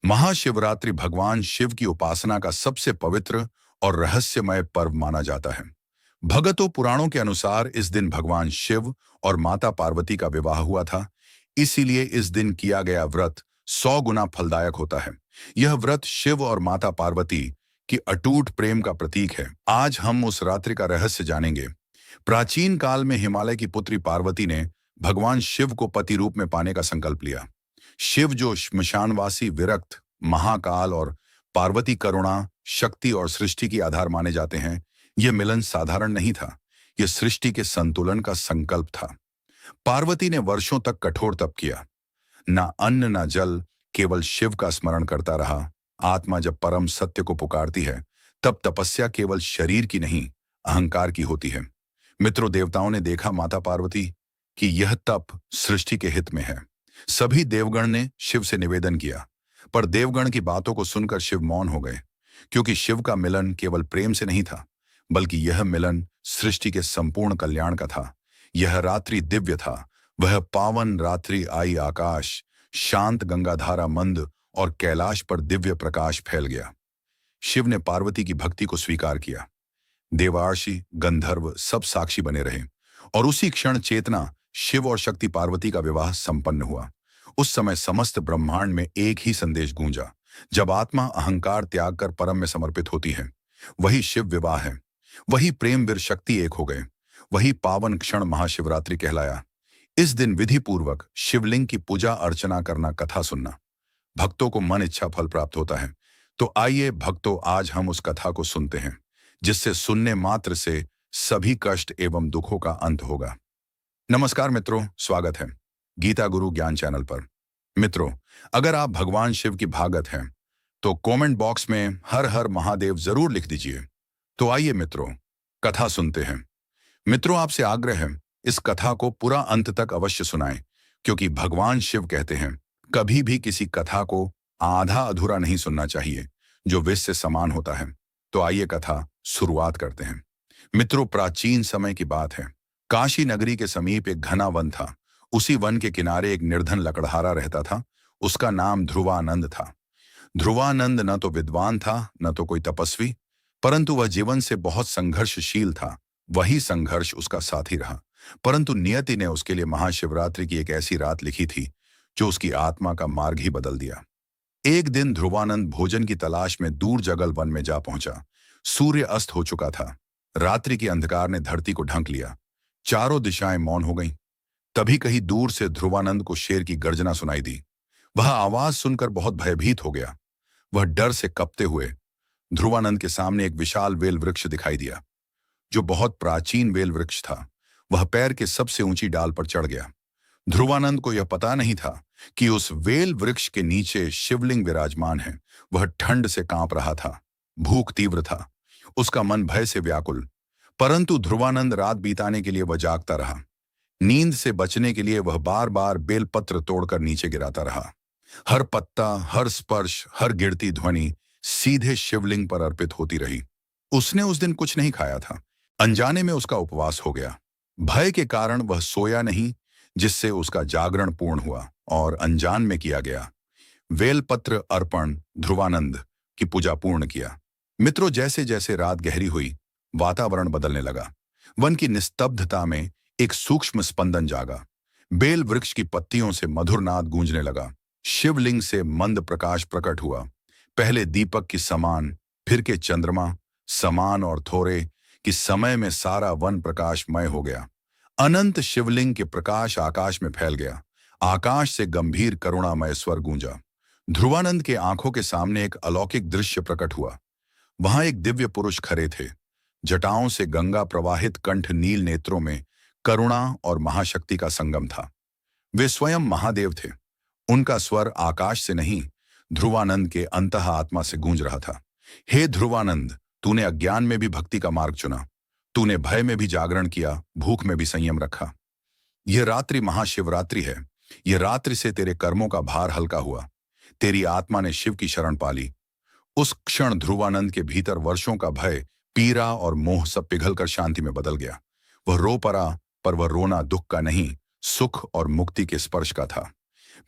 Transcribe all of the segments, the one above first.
महाशिवरात्रि भगवान शिव की उपासना का सबसे पवित्र और रहस्यमय पर्व माना जाता है। भगतों पुराणों के अनुसार इस दिन भगवान शिव और माता पार्वती का विवाह हुआ था। इसीलिए इस दिन किया गया व्रत 100 गुना फलदायक होता है। यह व्रत शिव और माता पार्वती की अटूट प्रेम का प्रतीक है। आज हम उस रात्रि का रहस्य जानेंगे। प्राचीन काल में हिमालय की पुत्री पार्वती ने भगवान शिव को पति रूप में पाने का संकल्प लिया। शिव जो श्मशानवासी, विरक्त, महाकाल और पार्वती करुणा, शक्ति और सृष्टि की आधार माने जाते हैं। यह मिलन साधारण नहीं था, यह सृष्टि के संतुलन का संकल्प था। पार्वती ने वर्षों तक कठोर तप किया। ना अन्न ना जल, केवल शिव का स्मरण करता रहा। आत्मा जब परम सत्य को पुकारती है, तब तपस्या केवल शरीर की नहीं, अहंकार की होती है। मित्रों, देवताओं ने देखा माता पार्वती कि यह तप सृष्टि के हित में है। सभी देवगण ने शिव से निवेदन किया, पर देवगण की बातों को सुनकर शिव मौन हो गए, क्योंकि शिव का मिलन केवल प्रेम से नहीं था, बल्कि यह मिलन सृष्टि के संपूर्ण कल्याण का था। यह रात्रि दिव्य था। वह पावन रात्रि आई, आकाश शांत, गंगाधारा मंद और कैलाश पर दिव्य प्रकाश फैल गया। शिव ने पार्वती की भक्ति को स्वीकार किया। देवार्षि, गंधर्व सब साक्षी बने रहे, और उसी क्षण चेतना, शिव और शक्ति पार्वती का विवाह संपन्न हुआ। उस समय समस्त ब्रह्मांड में एक ही संदेश गूंजा। जब आत्मा अहंकार त्याग कर परम में समर्पित होती है, वही शिव विवाह है। वही प्रेम वीर शक्ति एक हो गए। वही पावन क्षण महाशिवरात्रि कहलाया। इस दिन विधि पूर्वक शिवलिंग की पूजा अर्चना करना, कथा सुनना, भक्तों को मन इच्छा फल प्राप्त होता है। तो आइए भक्तों, आज हम उस कथा को सुनते हैं, जिससे सुनने मात्र से सभी कष्ट एवं दुखों का अंत होगा। नमस्कार मित्रों, स्वागत है गीता गुरु ज्ञान चैनल पर। मित्रों, अगर आप भगवान शिव की भागत हैं, तो कमेंट बॉक्स में हर हर महादेव जरूर लिख दीजिए। तो आइए मित्रों, कथा सुनते हैं। मित्रों, आपसे आग्रह है, इस कथा को पूरा अंत तक अवश्य सुनाएं, क्योंकि भगवान शिव कहते हैं, कभी भी किसी कथा को आधा अधूरा नहीं सुनना चाहिए, जो विष से समान होता है। तो आइए कथा शुरुआत करते हैं। मित्रों, प्राचीन समय की बात है। काशी नगरी के समीप एक घना वन था। उसी वन के किनारे एक निर्धन लकड़हारा रहता था। उसका नाम ध्रुवानंद था। ध्रुवानंद न तो विद्वान था, न तो कोई तपस्वी, परंतु वह जीवन से बहुत संघर्षशील था। वही संघर्ष उसका साथी रहा। परंतु नियति ने उसके लिए महाशिवरात्रि की एक ऐसी रात लिखी थी, जो उसकी आत्मा का मार्ग ही बदल दिया। एक दिन ध्रुवानंद भोजन की तलाश में दूर जंगल वन में जा पहुंचा। सूर्य अस्त हो चुका था। रात्रि के अंधकार ने धरती को ढंक लिया। चारों दिशाएं मौन हो गईं। तभी कहीं दूर से ध्रुवानंद को शेर की गर्जना सुनाई दी। वह आवाज सुनकर बहुत भयभीत हो गया। वह डर से कपते हुए ध्रुवानंद के सामने एक विशाल वेल वृक्ष दिखाई दिया, जो बहुत प्राचीन वेल वृक्ष था। वह पैर के सबसे ऊंची डाल पर चढ़ गया। ध्रुवानंद को यह पता नहीं था कि उस वेल वृक्ष के नीचे शिवलिंग विराजमान है। वह ठंड से कांप रहा था। भूख तीव्र था। उसका मन भय से व्याकुल। परंतु ध्रुवानंद रात बिताने के लिए वह जागता रहा। नींद से बचने के लिए वह बार बार बेलपत्र तोड़कर नीचे गिराता रहा। हर पत्ता, हर स्पर्श, हर गिरती ध्वनि सीधे शिवलिंग पर अर्पित होती रही। उसने उस दिन कुछ नहीं खाया था। अनजाने में उसका उपवास हो गया। भय के कारण वह सोया नहीं, जिससे उसका जागरण पूर्ण हुआ और अनजान में किया गया। वेलपत्र अर्पण ध्रुवानंद की पूजा पूर्ण किया। मित्रों, जैसे जैसे रात गहरी हुई, वातावरण बदलने लगा। वन की निस्तब्धता में एक सूक्ष्म स्पंदन जागा। बेल वृक्ष की पत्तियों से मधुर नाद गूंजने लगा। शिवलिंग से मंद प्रकाश प्रकट हुआ। पहले दीपक की समान, फिर के चंद्रमा समान, और थोड़े कि समय में सारा वन प्रकाशमय हो गया। अनंत शिवलिंग के प्रकाश आकाश में फैल गया। आकाश से गंभीर करुणामय स्वर गूंजा। ध्रुवानंद के आंखों के सामने एक अलौकिक दृश्य प्रकट हुआ। वहां एक दिव्य पुरुष खड़े थे। जटाओं से गंगा प्रवाहित, कंठ नील नेत्रों में करुणा और महाशक्ति का संगम था। वे स्वयं महादेव थे। उनका स्वर आकाश से नहीं, ध्रुवानंद के अंतः आत्मा से गूंज रहा था। हे ध्रुवानंद, तूने अज्ञान में भी भक्ति का मार्ग चुना। तूने भय में भी जागरण किया, भूख में भी संयम रखा। यह रात्रि महाशिवरात्रि है। यह रात्रि से तेरे कर्मों का भार हल्का हुआ। तेरी आत्मा ने शिव की शरण पाली। उस क्षण ध्रुवानंद के भीतर वर्षों का भय, पीड़ा और मोह सब पिघलकर शांति में बदल गया। वह रो पड़ा, पर वह रोना दुख का नहीं, सुख और मुक्ति के स्पर्श का था।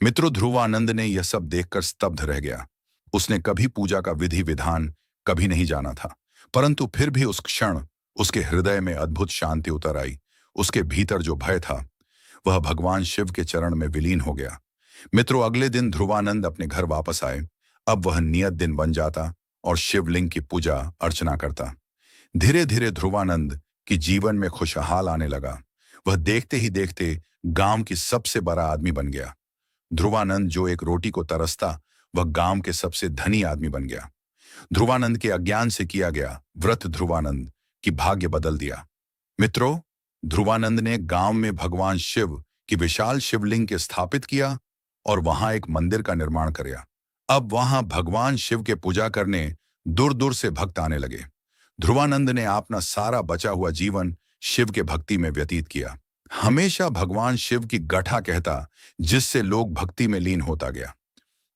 मित्रों, ध्रुवानंद ने यह सब देखकर स्तब्ध रह गया। उसने कभी पूजा का विधि विधान कभी नहीं जाना था, परंतु फिर भी उस क्षण उसके हृदय में अद्भुत शांति उतर आई। उसके भीतर जो भय था वह भगवान शिव के चरण में विलीन हो गया। मित्रों, अगले दिन ध्रुवानंद अपने घर वापस आए। अब वह नियत दिन बन जाता और शिवलिंग की पूजा अर्चना करता। धीरे धीरे ध्रुवानंद की जीवन में खुशहाल आने लगा। वह देखते ही देखते गांव की सबसे बड़ा आदमी बन गया। ध्रुवानंद जो एक रोटी को तरसता, वह गांव के सबसे धनी आदमी बन गया। ध्रुवानंद के अज्ञान से किया गया व्रत ध्रुवानंद की भाग्य बदल दिया। मित्रों, ध्रुवानंद ने गांव में भगवान शिव की विशाल शिवलिंग के स्थापित किया और वहां एक मंदिर का निर्माण किया। अब वहां भगवान शिव के पूजा करने दूर दूर से भक्त आने लगे। ध्रुवानंद ने अपना सारा बचा हुआ जीवन शिव के भक्ति में व्यतीत किया। हमेशा भगवान शिव की गाथा कहता, जिससे लोग भक्ति में लीन होता गया।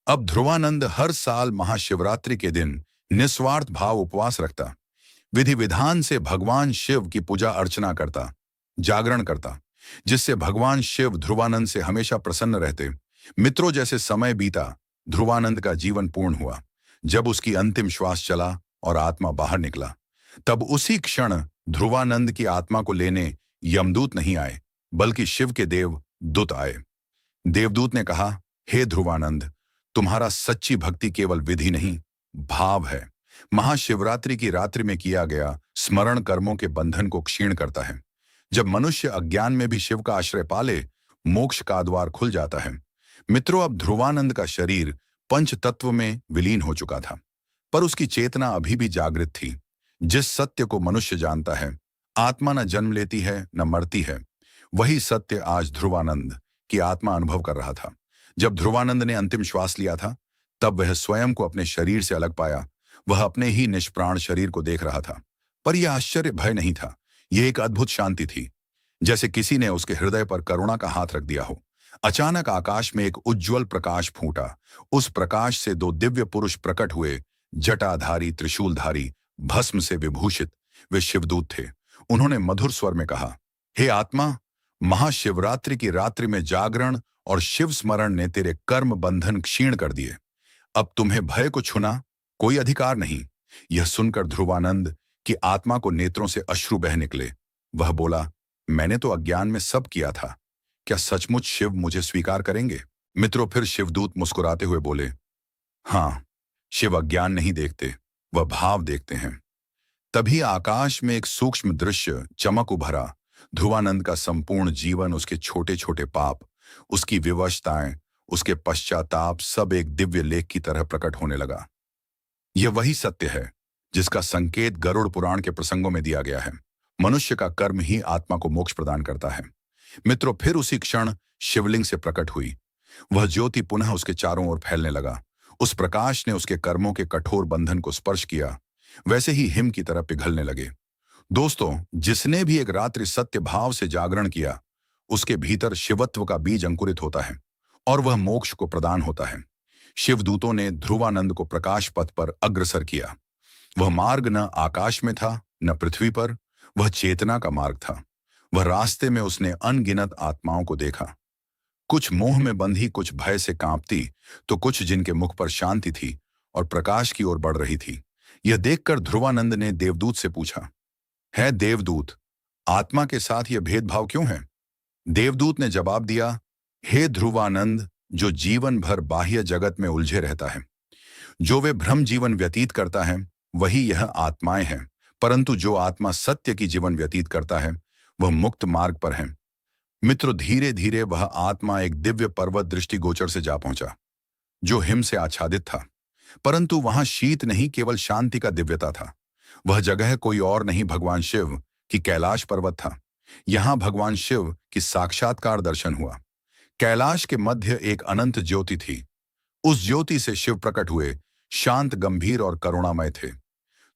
अब ध्रुवानंद हर साल महाशिवरात्रि के दिन निस्वार्थ भाव उपवास रखता, विधि विधान से भगवान शिव की पूजा अर्चना करता, जागरण करता, जिससे भगवान शिव ध्रुवानंद से हमेशा प्रसन्न रहते। मित्रों, जैसे समय बीता, ध्रुवानंद का जीवन पूर्ण हुआ। जब उसकी अंतिम श्वास चला और आत्मा बाहर निकला, तब उसी क्षण ध्रुवानंद की आत्मा को लेने यमदूत नहीं आए, बल्कि शिव के देव दूत आए। देवदूत ने कहा, हे ध्रुवानंद, तुम्हारा सच्ची भक्ति केवल विधि नहीं, भाव है। महाशिवरात्रि की रात्रि में किया गया स्मरण कर्मों के बंधन को क्षीण करता है। जब मनुष्य अज्ञान में भी शिव का आश्रय पाले, मोक्ष का द्वार खुल जाता है। मित्रों, अब ध्रुवानंद का शरीर पंच तत्व में विलीन हो चुका था, पर उसकी चेतना अभी भी जागृत थी। जिस सत्य को मनुष्य जानता है, आत्मा न जन्म लेती है न मरती है, वही सत्य आज ध्रुवानंद की आत्मा अनुभव कर रहा था। जब ध्रुवानंद ने अंतिम श्वास लिया था, तब वह स्वयं को अपने शरीर से अलग पाया। वह अपने ही निष्प्राण शरीर को देख रहा था, पर यह आश्चर्य भय नहीं था, यह एक अद्भुत शांति थी, जैसे किसी ने उसके हृदय पर करुणा का हाथ रख दिया हो। अचानक आकाश में एक उज्ज्वल प्रकाश फूटा। उस प्रकाश से दो दिव्य पुरुष प्रकट हुए, जटाधारी, त्रिशूलधारी, भस्म से विभूषित। वे शिवदूत थे। उन्होंने मधुर स्वर में कहा, हे आत्मा, महाशिवरात्रि की रात्रि में जागरण और शिव स्मरण ने तेरे कर्म बंधन क्षीण कर दिए। अब तुम्हें भय को छूना कोई अधिकार नहीं। यह सुनकर ध्रुवानंद की आत्मा को नेत्रों से अश्रु बह निकले। वह बोला, मैंने तो अज्ञान में सब किया था, क्या सचमुच शिव मुझे स्वीकार करेंगे? मित्रों, फिर शिवदूत मुस्कुराते हुए बोले, हाँ, शिव अज्ञान नहीं देखते, वह भाव देखते हैं। तभी आकाश में एक सूक्ष्म दृश्य चमक उभरा। ध्रुवानंद का संपूर्ण जीवन, उसके छोटे छोटे पाप, उसकी विवशताएं, उसके पश्चाताप, सब एक दिव्य लेख की तरह प्रकट होने लगा। यह वही सत्य है जिसका संकेत गरुड़ पुराण के प्रसंगों में दिया गया है। मनुष्य का कर्म ही आत्मा को मोक्ष प्रदान करता है। मित्रों, फिर उसी क्षण शिवलिंग से प्रकट हुई। वह ज्योति पुनः उसके चारों ओर फैलने लगा। उस प्रकाश ने उसके कर्मों के कठोर बंधन को स्पर्श किया, वैसे ही हिम की तरह पिघलने लगे। दोस्तों, जिसने भी एक रात्रि सत्य भाव से जागरण किया, उसके भीतर शिवत्व का बीज अंकुरित होता है और वह मोक्ष को प्रदान होता है। शिवदूतों ने ध्रुवानंद को प्रकाश पथ पर अग्रसर किया। वह मार्ग न आकाश में था न पृथ्वी पर, वह चेतना का मार्ग था। वह रास्ते में उसने अनगिनत आत्माओं को देखा, कुछ मोह में बंधी, कुछ भय से कांपती, तो कुछ जिनके मुख पर शांति थी और प्रकाश की ओर बढ़ रही थी। यह देखकर ध्रुवानंद ने देवदूत से पूछा, है देवदूत, आत्मा के साथ यह भेदभाव क्यों है? देवदूत ने जवाब दिया, हे ध्रुवानंद, जो जीवन भर बाह्य जगत में उलझे रहता है, जो वे भ्रम जीवन व्यतीत करता है, वही यह आत्माएं हैं। परंतु जो आत्मा सत्य की जीवन व्यतीत करता है, वह मुक्त मार्ग पर है। मित्रों, धीरे धीरे वह आत्मा एक दिव्य पर्वत दृष्टिगोचर से जा पहुंचा, जो हिम से आच्छादित था। परंतु वहां शीत नहीं, केवल शांति का दिव्यता था। वह जगह कोई और नहीं, भगवान शिव की कैलाश पर्वत था। यहां भगवान शिव की साक्षात्कार दर्शन हुआ। कैलाश के मध्य एक अनंत ज्योति थी। उस ज्योति से शिव प्रकट हुए, शांत, गंभीर और करुणामय थे।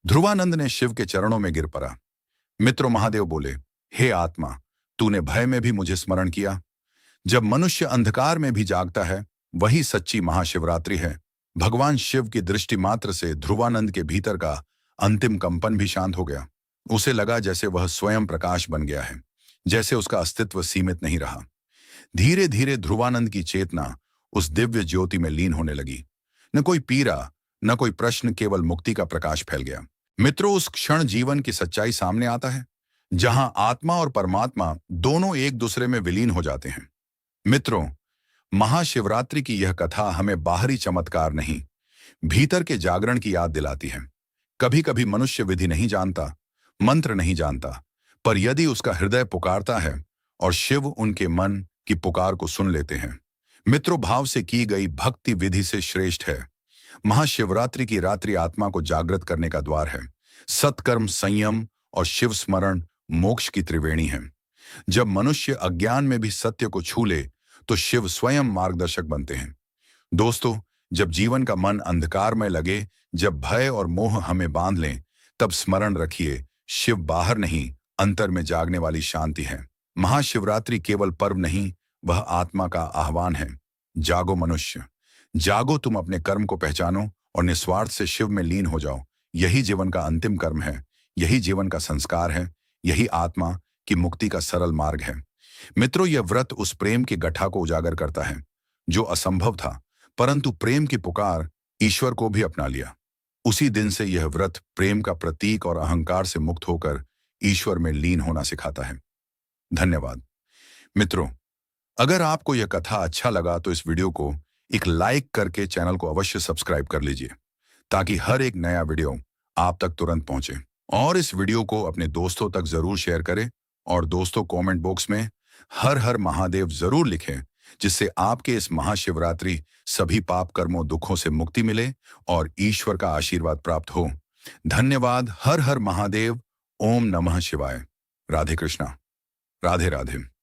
ध्रुवानंद ने शिव के चरणों में गिर पड़ा। मित्रों, महादेव बोले, हे आत्मा, तूने भय में भी मुझे स्मरण किया। जब मनुष्य अंधकार में भी जागता है, वही सच्ची महाशिवरात्रि है। भगवान शिव की दृष्टि मात्र से ध्रुवानंद के भीतर का अंतिम कंपन भी शांत हो गया। उसे लगा जैसे वह स्वयं प्रकाश बन गया है, जैसे उसका अस्तित्व सीमित नहीं रहा। धीरे धीरे ध्रुवानंद की चेतना उस दिव्य ज्योति में लीन होने लगी। न कोई पीड़ा, न कोई प्रश्न, केवल मुक्ति का प्रकाश फैल गया। मित्रों, उस क्षण जीवन की सच्चाई सामने आता है, जहां आत्मा और परमात्मा दोनों एक दूसरे में विलीन हो जाते हैं। मित्रों, महाशिवरात्रि की यह कथा हमें बाहरी चमत्कार नहीं, भीतर के जागरण की याद दिलाती है। कभी कभी मनुष्य विधि नहीं जानता, मंत्र नहीं जानता, पर यदि उसका हृदय पुकारता है और शिव उनके मन की पुकार को सुन लेते हैं। मित्रों, भाव से की गई भक्ति विधि से श्रेष्ठ है। महाशिवरात्रि की रात्रि आत्मा को जागृत करने का द्वार है। सत्कर्म, संयम और शिव स्मरण मोक्ष की त्रिवेणी है। जब मनुष्य अज्ञान में भी सत्य को छू ले, तो शिव स्वयं मार्गदर्शक बनते हैं। दोस्तों, जब जीवन का मन अंधकार में लगे, जब भय और मोह हमें बांध लें, तब स्मरण रखिए, शिव बाहर नहीं, अंतर में जागने वाली शांति है। महाशिवरात्रि केवल पर्व नहीं, वह आत्मा का आह्वान है। जागो मनुष्य, जागो, तुम अपने कर्म को पहचानो और निस्वार्थ से शिव में लीन हो जाओ। यही जीवन का अंतिम कर्म है, यही जीवन का संस्कार है, यही आत्मा की मुक्ति का सरल मार्ग है। मित्रों, यह व्रत उस प्रेम की गठा को उजागर करता है जो असंभव था, परंतु प्रेम की पुकार ईश्वर को भी अपना लिया। उसी दिन से यह व्रत प्रेम का प्रतीक और अहंकार से मुक्त होकर ईश्वर में लीन होना सिखाता है। धन्यवाद। मित्रों, अगर आपको यह कथा अच्छा लगा तो इस वीडियो को एक लाइक करके चैनल को अवश्य सब्सक्राइब कर लीजिए, ताकि हर एक नया वीडियो आप तक तुरंत पहुंचे। और इस वीडियो को अपने दोस्तों तक जरूर शेयर करें, और दोस्तों, कमेंट बॉक्स में हर हर महादेव जरूर लिखें, जिससे आपके इस महाशिवरात्रि सभी पाप कर्मों, दुखों से मुक्ति मिले और ईश्वर का आशीर्वाद प्राप्त हो। धन्यवाद। हर हर महादेव। ओम नमः शिवाय। राधे कृष्णा। राधे राधे।